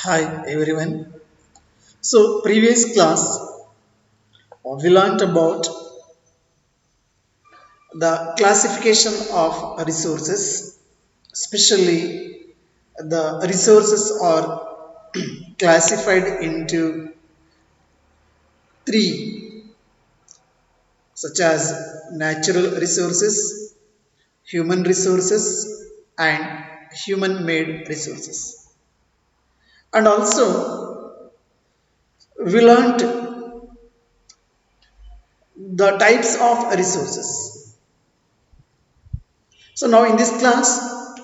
Hi everyone. So previous class we learnt about the classification of resources, especially the resources are classified into three, such as natural resources, human resources, and human made resources. And also we learnt the types of resources. So now in this class,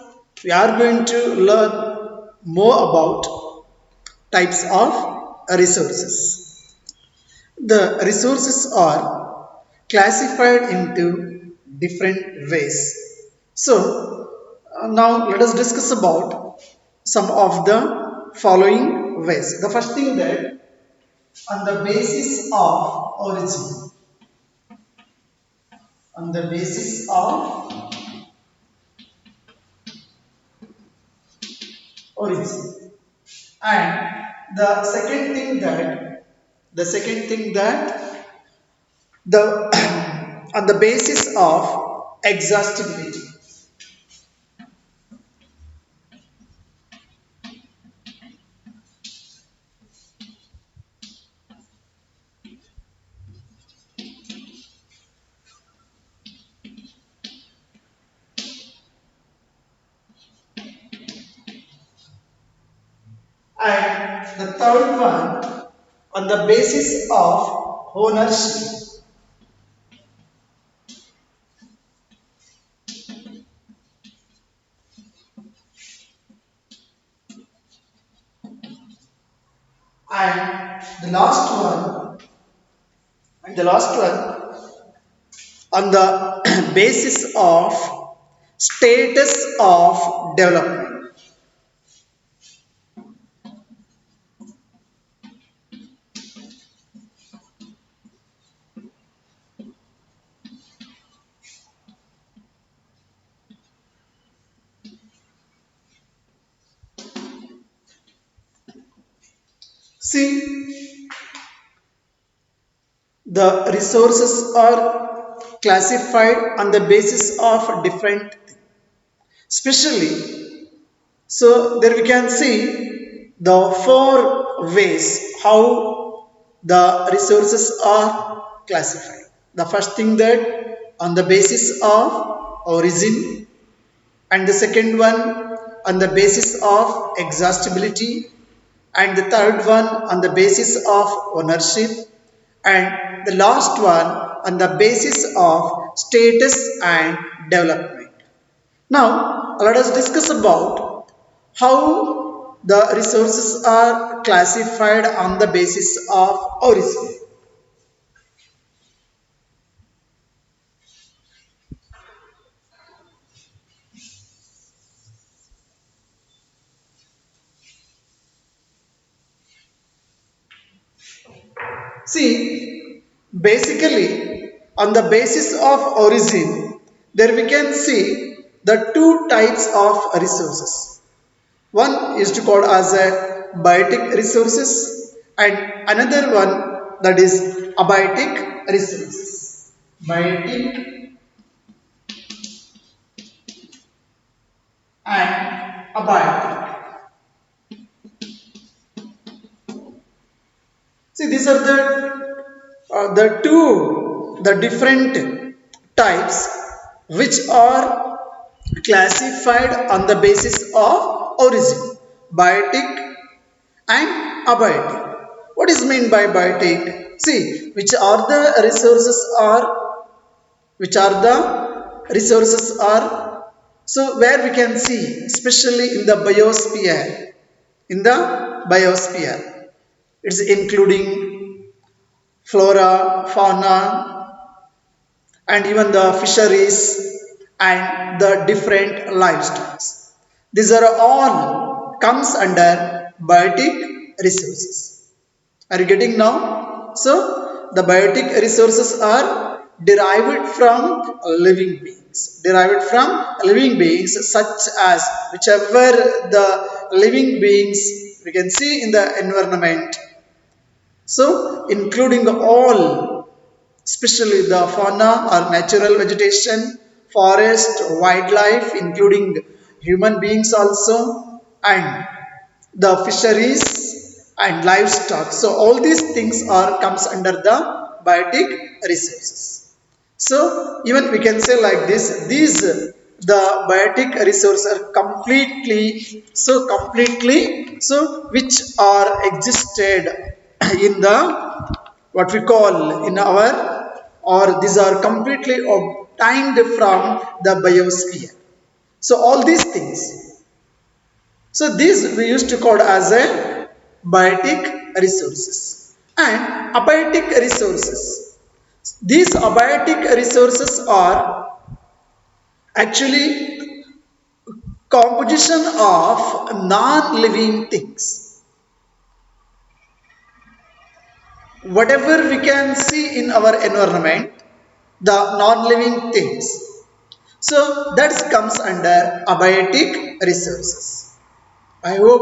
we are going to learn more about types of resources. The resources are classified into different ways. So now let us discuss about some of the following ways. The first thing that on the basis of origin, on the basis of origin. And the second thing that the on the basis of exhaustibility. And the third one on the basis of ownership. And the last one and the last one on the basis of status of development. See, the resources are classified on the basis of different, especially. So there we can see the four ways how the resources are classified. The first thing that on the basis of origin, and the second one on the basis of exhaustibility, and the third one on the basis of ownership, and the last one on the basis of status and development. Now, let us discuss about how the resources are classified on the basis of origin. See, basically, on the basis of origin, there we can see the two types of resources. One is to called as a biotic resources, and another one that is abiotic resources. Biotic and abiotic. See, these are the different types which are classified on the basis of origin, biotic and abiotic. What is meant by biotic? See, which are the resources are, so where we can see, especially in the biosphere, it's including flora, fauna, and even the fisheries and the different lifestyles. These are all comes under biotic resources. Are you getting now? So the biotic resources are derived from living beings. Derived from living beings such as whichever the living beings we can see in the environment. So, including all, especially the fauna or natural vegetation, forest, wildlife, including human beings also, and the fisheries and livestock. So, all these things are comes under the biotic resources. So, even we can say like this, these the biotic resources are completely so which are existed in the what we call in our, or these are completely obtained from the biosphere. So all these things, so these we used to call as a biotic resources and abiotic resources. These abiotic resources are actually composition of non-living things. Whatever we can see in our environment, the non-living things. So that comes under abiotic resources. I hope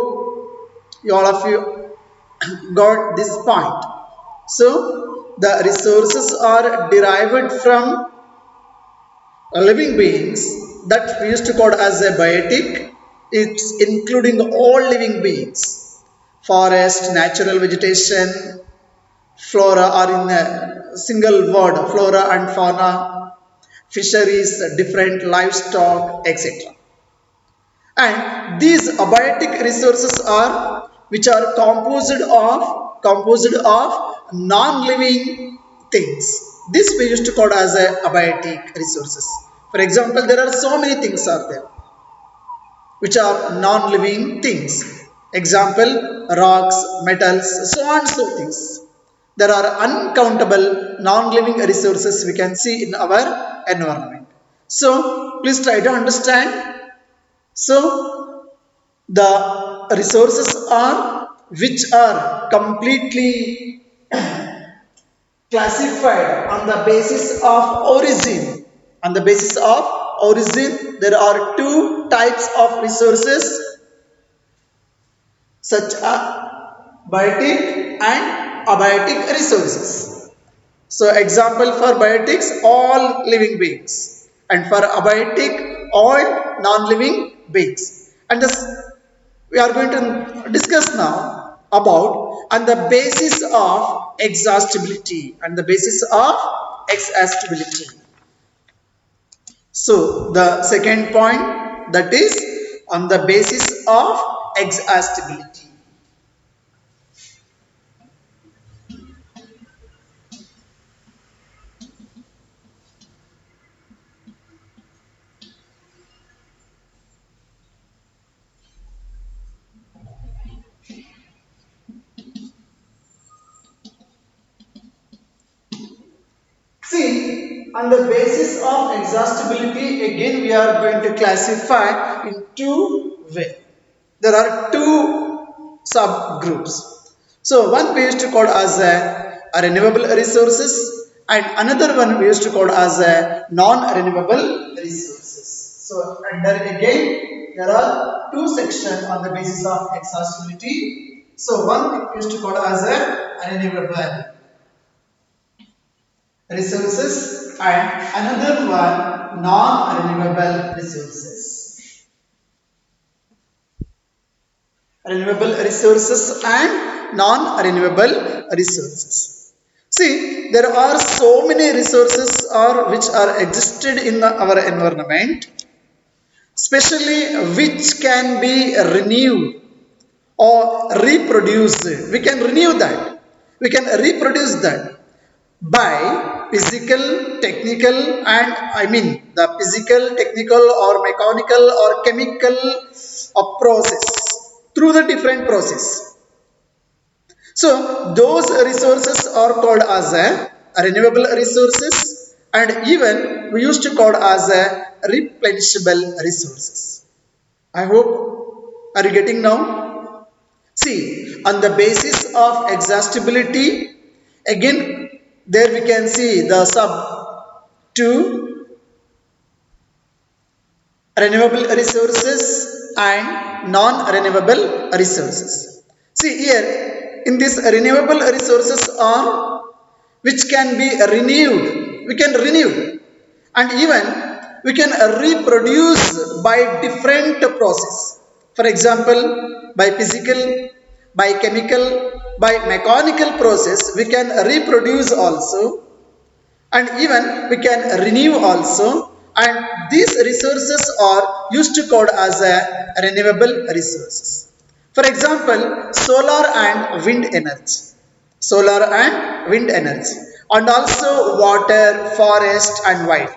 all of you got this point. So the resources are derived from living beings that we used to call as a biotic. It's including all living beings, forest, natural vegetation, flora, or in a single word, flora and fauna, fisheries, different livestock, etc. And these abiotic resources are which are composed of non-living things. This we used to call as a abiotic resources. For example, there are so many things are there which are non-living things. Example, rocks, metals, so on so things. There are uncountable non-living resources we can see in our environment. So please try to understand. So the resources are which are completely classified on the basis of origin. On the basis of origin, there are two types of resources such as biotic and abiotic resources. So example for biotics, all living beings, and for abiotic, all non-living beings. And this we are going to discuss now about on the basis of exhaustibility and the basis of exhaustibility. So the second point, that is on the basis of exhaustibility. See, on the basis of exhaustibility, again we are going to classify in two ways. There are two subgroups. So one we used to call as a renewable resources, and another one we used to call as a non-renewable resources. So under again there are two sections on the basis of exhaustibility. So one we used to call as a renewable resources and another one non-renewable resources. Renewable resources and non-renewable resources. See, there are so many resources which are existed in our environment, especially which can be renewed or reproduced. We can renew that. We can reproduce that by physical, technical, and I mean the physical, technical, or mechanical, or chemical process through the different process. So those resources are called as a renewable resources, and even we used to call as a replenishable resources. I hope are you getting now? See, on the basis of exhaustibility, again there we can see the sub two renewable resources and non-renewable resources. See here, in this renewable resources are which can be renewed. We can renew and even we can reproduce by different process. For example, by physical, by chemical, by mechanical process, we can reproduce also and even we can renew also, and these resources are used to code as a renewable resources. For example, solar and wind energy, solar and wind energy, and also water, forest and wild.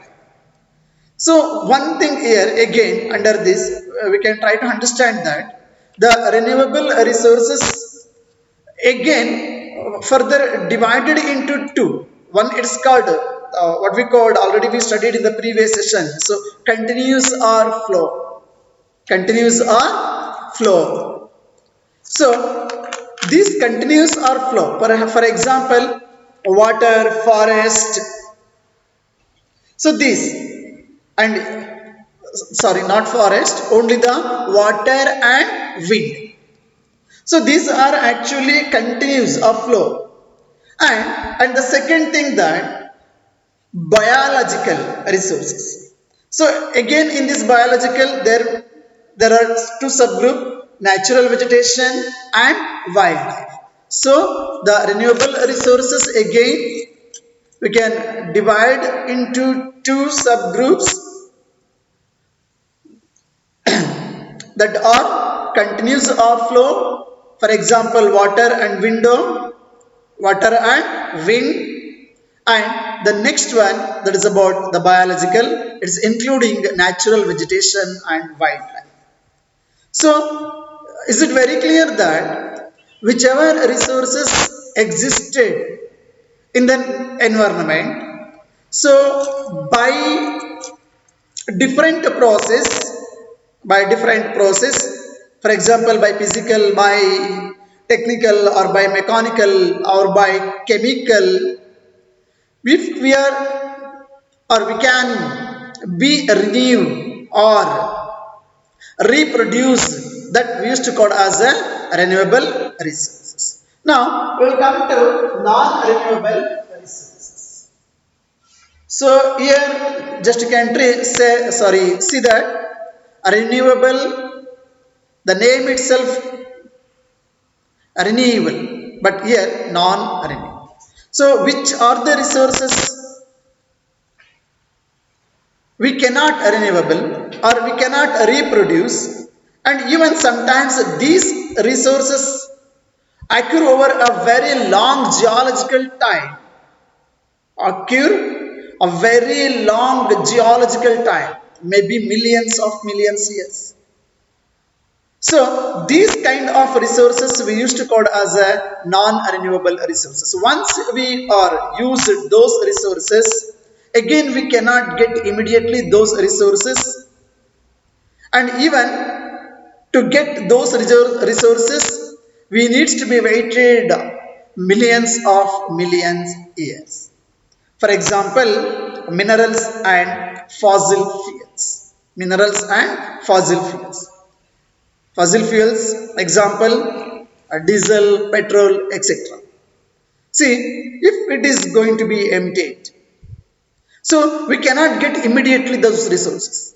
So one thing here again under this we can try to understand that the renewable resources again further divided into two. One it's called what we called already we studied in the previous session. So continuous or flow, continuous or flow. So these continuous or flow. For example, water, forest. So these and sorry not forest only the water and wind. So these are actually continuous of flow. And the second thing that biological resources. So again in this biological there are two subgroup, natural vegetation and wildlife. So the renewable resources again we can divide into two subgroups that are continuous of flow. For example, water and window, water and wind, and the next one that is about the biological, it's including natural vegetation and wildlife. So is it very clear that whichever resources existed in the environment, so different process different process, for example by physical, by technical or by mechanical or by chemical, if we are or we can be renewed or reproduce, that we used to call as a renewable resources. Now we will come to non-renewable resources. So here just you can see that renewable, the name itself renewable, but here non-renewable. So which are the resources we cannot renewable or we cannot reproduce, and even sometimes these resources occur over a very long geological time, occur a very long geological time, maybe millions of millions years. So these kind of resources we used to call as a non-renewable resources. Once we are used those resources, again we cannot get immediately those resources, and even to get those resources we needs to be waited millions years. For example, minerals and fossil fuels, minerals and fossil fuels. Fossil fuels, example, diesel, petrol, etc. See, if it is going to be emptied, so we cannot get immediately those resources.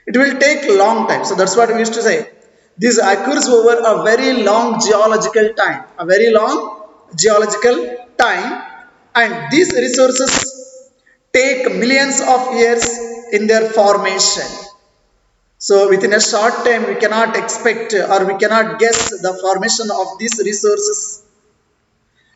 It will take a long time. So that's what we used to say. This occurs over a very long geological time, a very long geological time, and these resources take millions of years in their formation. So within a short time we cannot expect or we cannot guess the formation of these resources.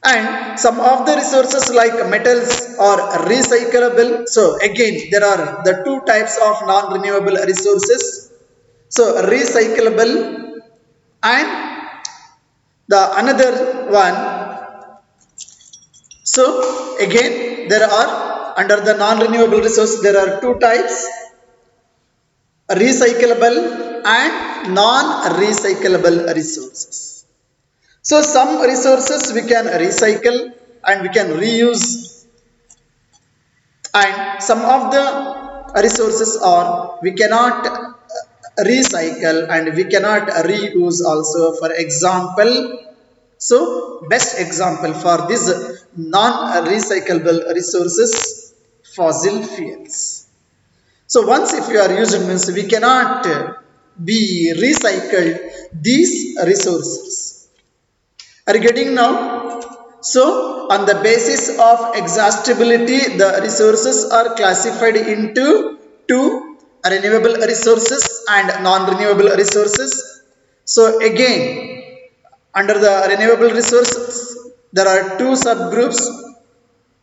And some of the resources like metals are recyclable. So again there are the two types of non-renewable resources. So recyclable and the another one. So again there are under the non-renewable resource there are two types, recyclable and non-recyclable resources. So some resources we can recycle and we can reuse, and some of the resources are we cannot recycle and we cannot reuse also. For example, So best example for this non recyclable resources, fossil fuels. So once if you are using means we cannot be recycled these resources. Are you getting now? So on the basis of exhaustibility, the resources are classified into two: renewable resources and non-renewable resources. So again, under the renewable resources, there are two subgroups: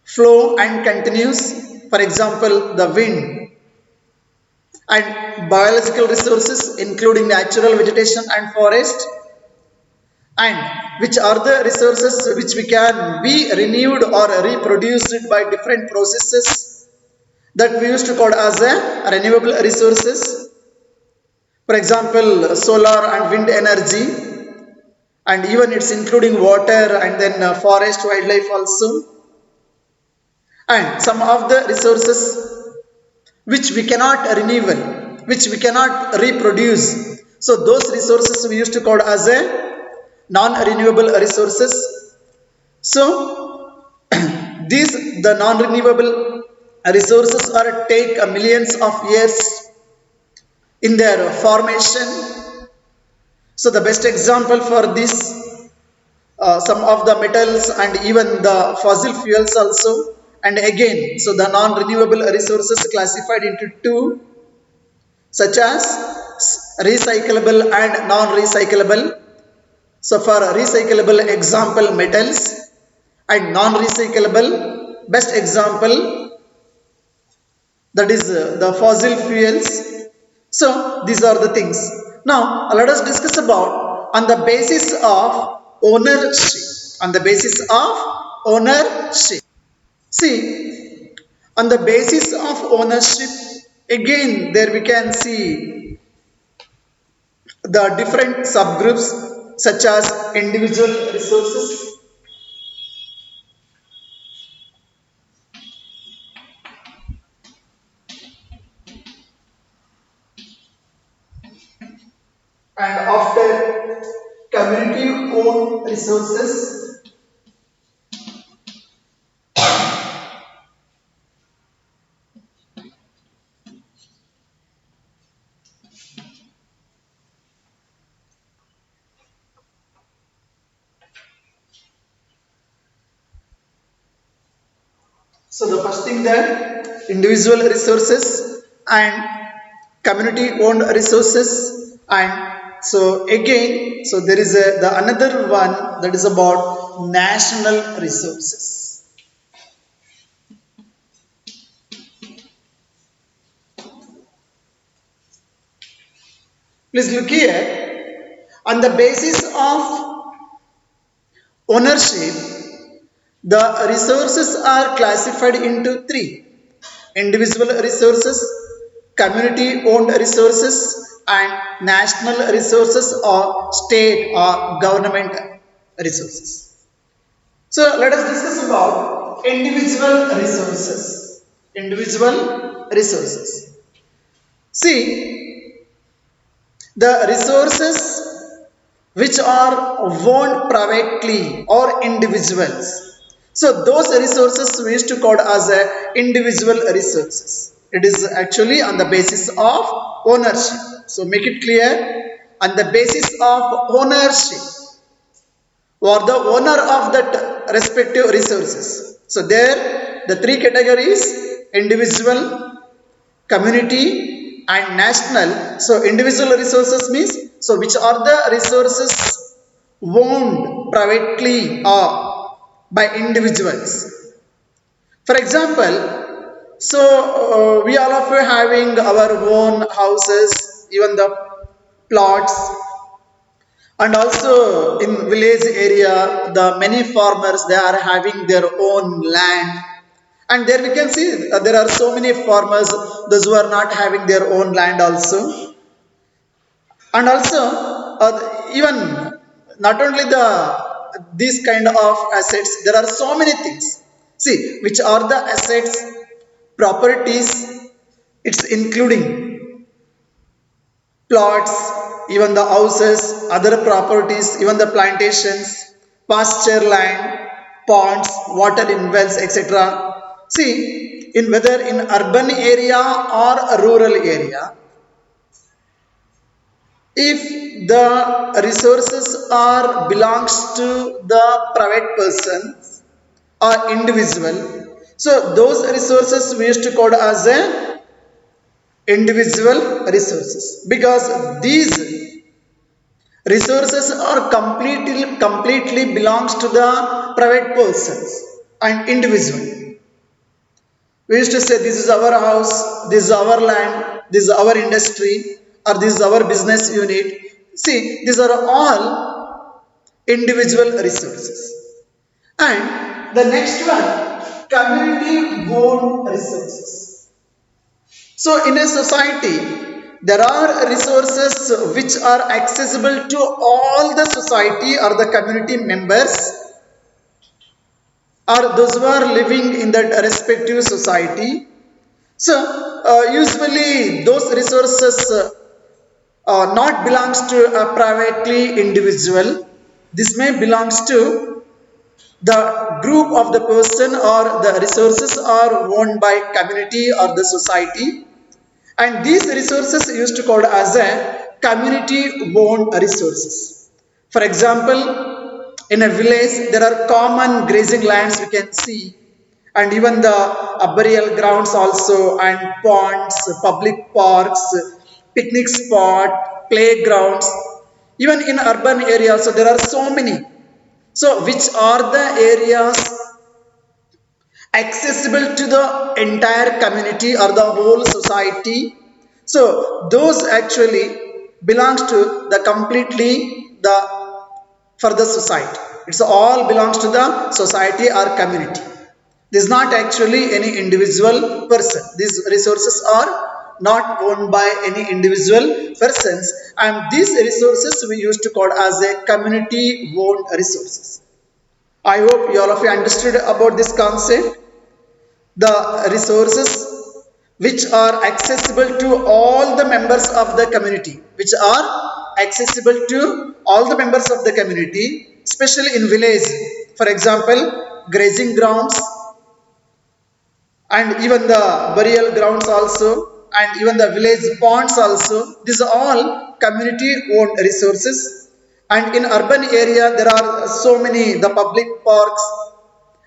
flow and continuous. For example, the wind, and biological resources including natural vegetation and forest, and which are the resources which we can be renewed or reproduced by different processes, that we used to call as a renewable resources. For example, solar and wind energy, and even it's including water and then forest wildlife also, and some of the resources which we cannot renewal, which we cannot reproduce, so those resources we used to call as a non renewable resources. So these the non renewable resources are take millions of years in their formation. So the best example for this, some of the metals and even the fossil fuels also. And again, so the non renewable resources classified into two, such as recyclable and non recyclable. So for recyclable example metals, and non recyclable best example, that is the fossil fuels. So these are the things. Now let us discuss about on the basis of ownership. On the basis of ownership, see, on the basis of ownership, again there we can see the different subgroups such as individual resources, and after community owned resources, so the first thing that individual resources and community owned resources, and so again, so there is the another one that is about national resources. Please look here. On the basis of ownership, the resources are classified into three: individual resources, community owned resources, and national resources or state or government resources. So let us discuss about individual resources. Individual resources. See, the resources which are owned privately or individuals. So those resources we used to call as a individual resources. It is actually on the basis of ownership. So make it clear, on the basis of ownership or the owner of that respective resources. So there the three categories: individual, community, and national. So individual resources means, so which are the resources owned privately or by individuals. For example, so we all of you having our own houses, even the plots, and also in village area the many farmers they are having their own land, and there we can see there are so many farmers those who are not having their own land also. And also even not only the these kind of assets, there are so many things. See, which are the assets, properties, it's including plots, even the houses, other properties, even the plantations, pasture land, ponds, water in wells, etc. See, in whether in urban area or a rural area, if the resources are belongs to the private person or individual, so those resources we used to call as a individual resources because these resources are completely belongs to the private persons and individual. We used to say this is our house, this is our land, this is our industry, or this is our business unit. See, these are all individual resources. And the next one, community owned resources. So in a society, there are resources which are accessible to all the society or the community members or those who are living in that respective society. So usually those resources not belongs to a privately individual. This may belongs to the group of the person or the resources are owned by community or the society, and these resources used to called as a community owned resources. For example, in a village there are common grazing lands we can see, and even the burial grounds also, and ponds, public parks, picnic spot, playgrounds. Even in urban areas, so there are so many. So which are the areas accessible to the entire community or the whole society? So those actually belongs to the completely the for the society. It's all belongs to the society or community. This is not actually any individual person. These resources are not owned by any individual persons, and these resources we used to call as a community owned resources. I hope you all of you understood about this concept. The resources which are accessible to all the members of the community, which are accessible to all the members of the community, especially in village. For example, grazing grounds, and even the burial grounds also, and even the village ponds also. These are all community owned resources. And in urban area there are so many the public parks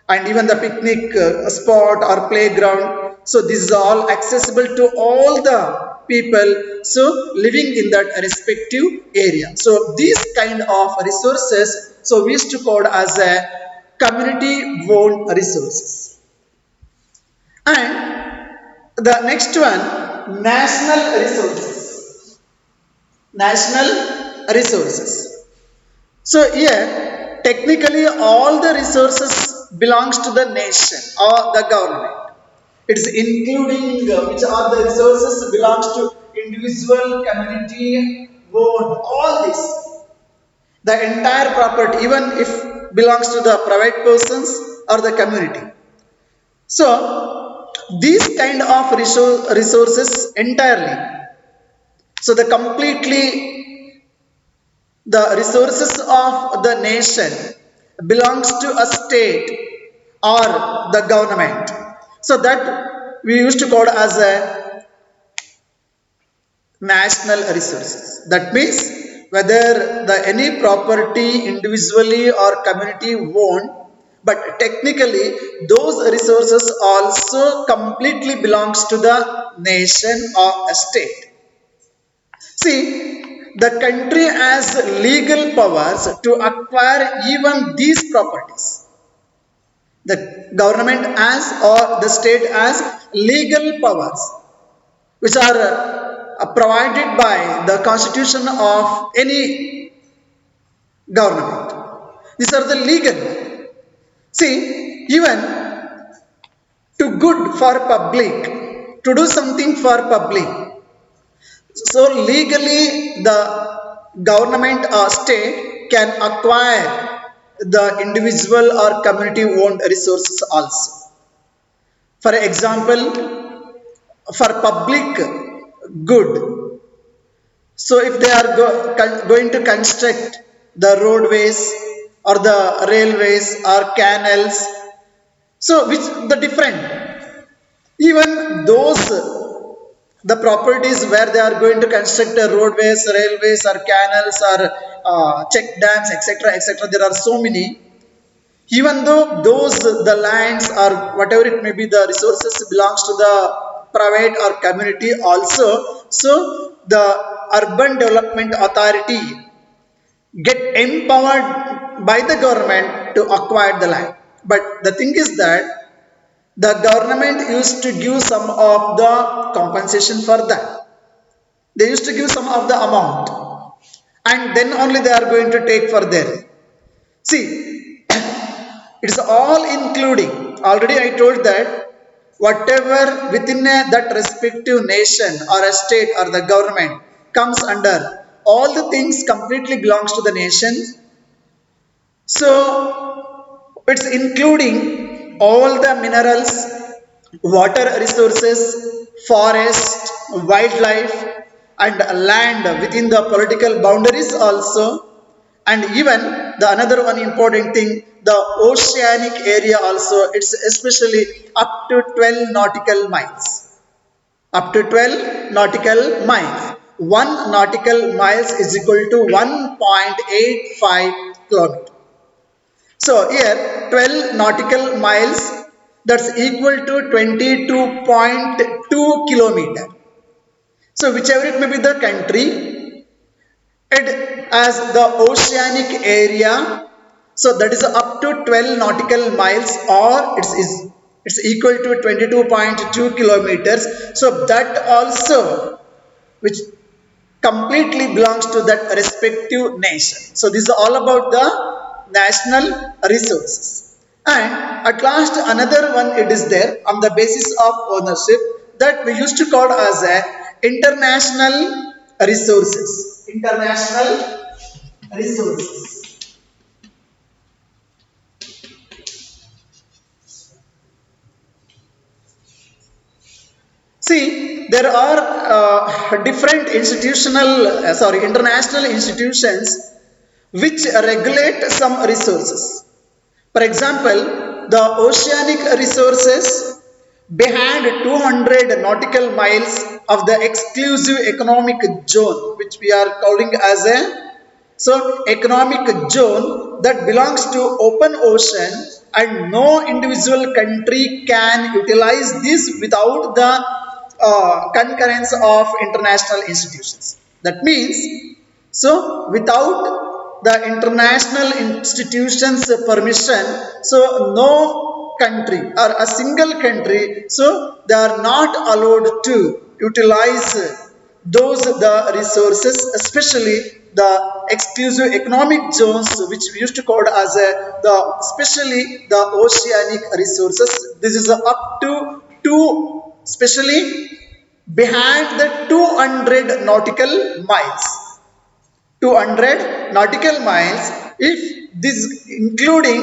and even the picnic spot or playground. So this is all accessible to all the people so living in that respective area. So these kind of resources, so we used to call as a community owned resources. And the next one, national resources. National resources. So here technically all the resources belongs to the nation or the government. It is including which are the resources belongs to individual, community, owned, all this. The entire property, even if belongs to the private persons or the community. So these kind of resources entirely, so the completely the resources of the nation belongs to a state or the government. So that we used to call as a national resources. That means whether the any property individually or community owned, but technically those resources also completely belongs to the nation or a state. See, the country has legal powers to acquire even these properties. The government has or the state has legal powers which are provided by the constitution of any government. These are the legal. See, even to good for public, to do something for public, so legally the government or state can acquire the individual or community owned resources also. For example, for public good, so if they are going to construct the roadways or the railways or canals. So which the different, even those the properties where they are going to construct roadways, railways or canals or check dams, etc., etc., there are so many. Even though those the lands or whatever it may be, the resources belongs to the private or community also, so the urban development authority get empowered by the government to acquire the land. But the thing is that the government used to give some of the compensation for that. They used to give some of the amount, and then only they are going to take for their. See, it's all including. Already I told that whatever within that respective nation or a state or the government comes under, all the things completely belongs to the nation. So it's including all the minerals, water resources, forest, wildlife, and land within the political boundaries also. And even the another one important thing, the oceanic area also, it's especially up to 12 nautical miles. Up to 12 nautical miles. 1 nautical miles is equal to 1.85 kilometers. So here 12 nautical miles, that's equal to 22.2 kilometer. So whichever it may be the country, it as the oceanic area, so that is up to 12 nautical miles, or it's equal to 22.2 kilometers. So that also which completely belongs to that respective nation. So this is all about the national resources. And at last another one it is there on the basis of ownership, that we used to call as a international resources. International resources. See, there are different international institutions which regulate some resources. For example, the oceanic resources behind 200 nautical miles of the exclusive economic zone, which we are calling as a economic zone that belongs to open ocean, and no individual country can utilize this without the concurrence of international institutions. That means, so without the international institutions permission, so no country or a single country, so they are not allowed to utilize those the resources, especially the exclusive economic zones, which we used to call as the especially the oceanic resources. This is up to two, especially behind the 200 nautical miles. 200 nautical miles, if this including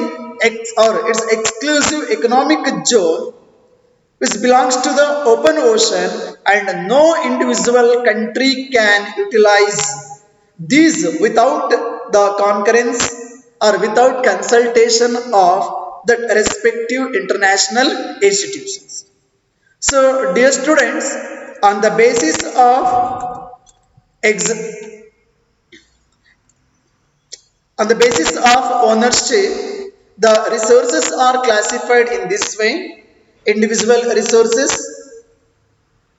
or its exclusive economic zone, which belongs to the open ocean, and no individual country can utilize these without the concurrence or without consultation of the respective international institutions. So dear students, on the basis of ex- on the basis of ownership, the resources are classified in this way: individual resources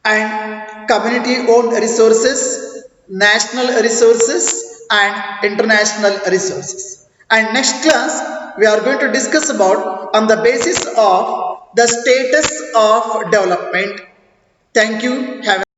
and community owned resources, national resources and international resources. And next class we are going to discuss about on the basis of the status of development. Thank you. Have